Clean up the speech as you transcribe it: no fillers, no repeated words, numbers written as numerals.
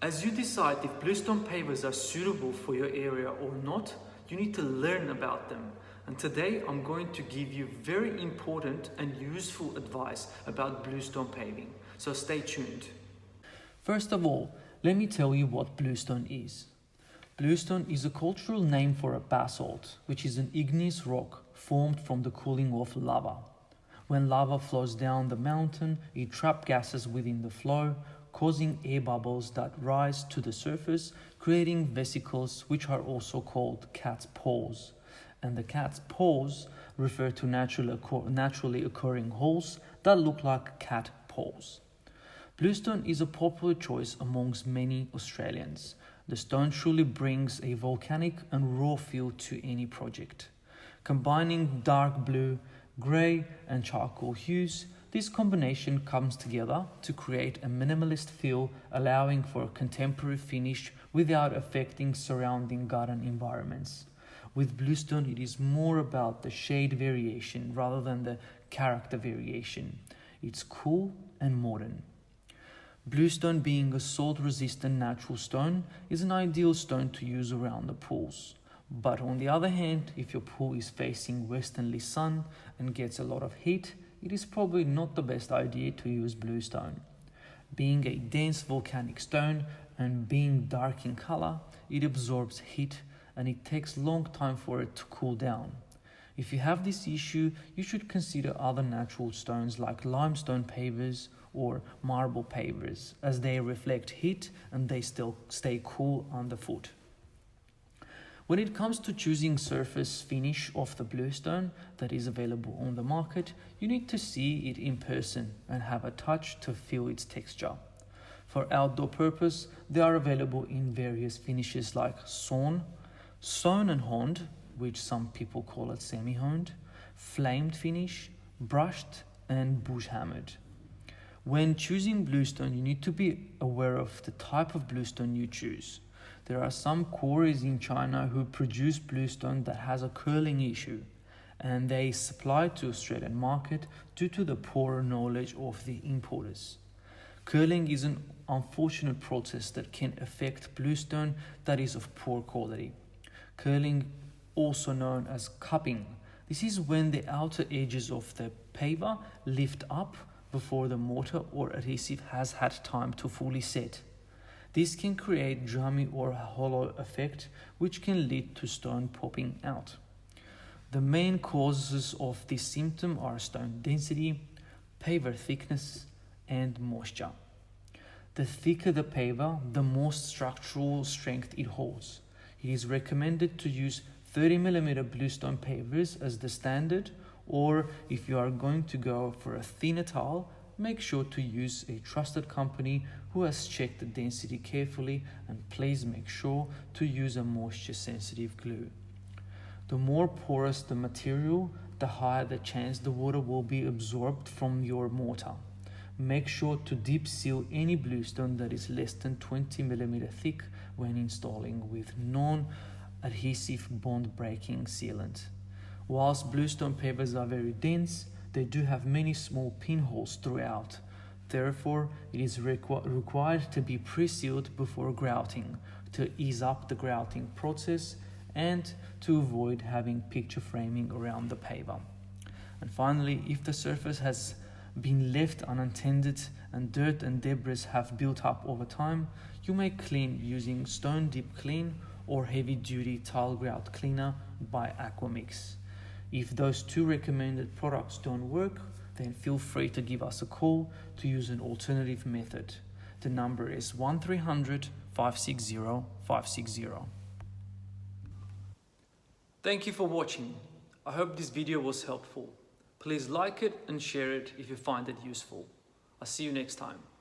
As you decide if bluestone pavers are suitable for your area or not, you need to learn about them. And today I'm going to give you very important and useful advice about bluestone paving. So stay tuned. First of all, let me tell you what bluestone is. Bluestone is a cultural name for a basalt, which is an igneous rock formed from the cooling of lava. When lava flows down the mountain, it traps gases within the flow, causing air bubbles that rise to the surface, creating vesicles which are also called cat's paws. And the cat's paws refer to naturally occurring holes that look like cat paws. Bluestone is a popular choice amongst many Australians. The stone truly brings a volcanic and raw feel to any project. Combining dark blue, grey and charcoal hues, this combination comes together to create a minimalist feel, allowing for a contemporary finish without affecting surrounding garden environments. With bluestone, it is more about the shade variation rather than the character variation. It's cool and modern. Bluestone, being a salt-resistant natural stone, is an ideal stone to use around the pools. But on the other hand, if your pool is facing westerly sun and gets a lot of heat, it is probably not the best idea to use bluestone. Being a dense volcanic stone and being dark in color, it absorbs heat and it takes a long time for it to cool down. If you have this issue, you should consider other natural stones like limestone pavers or marble pavers, as they reflect heat and they still stay cool underfoot. When it comes to choosing surface finish of the bluestone that is available on the market, you need to see it in person and have a touch to feel its texture. For outdoor purpose, they are available in various finishes like sawn and honed, which some people call it semi-honed, flamed finish, brushed and bush hammered. When choosing bluestone, you need to be aware of the type of bluestone you choose. There are some quarries in China who produce bluestone that has a curling issue, and they supply to Australian market due to the poor knowledge of the importers. Curling is an unfortunate process that can affect bluestone that is of poor quality. Curling, also known as cupping, this is when the outer edges of the paver lift up before the mortar or adhesive has had time to fully set. This can create drummy or hollow effect, which can lead to stone popping out. The main causes of this symptom are stone density, paver thickness, and moisture. The thicker the paver, the more structural strength it holds. It is recommended to use 30mm bluestone pavers as the standard, or if you are going to go for a thinner tile, make sure to use a trusted company who has checked the density carefully, and please make sure to use a moisture sensitive glue. The more porous the material, the higher the chance the water will be absorbed from your mortar. Make sure to deep seal any bluestone that is less than 20mm thick when installing with non-adhesive bond breaking sealant. Whilst bluestone pavers are very dense, they do have many small pinholes throughout. Therefore, it is required to be pre-sealed before grouting to ease up the grouting process and to avoid having picture framing around the paver. And finally, if the surface has been left unattended and dirt and debris have built up over time, you may clean using Stone Deep Clean or Heavy Duty Tile Grout Cleaner by Aquamix. If those two recommended products don't work, then feel free to give us a call to use an alternative method. The number is 1300 560 560. Thank you for watching. I hope this video was helpful. Please like it and share it if you find it useful. I'll see you next time.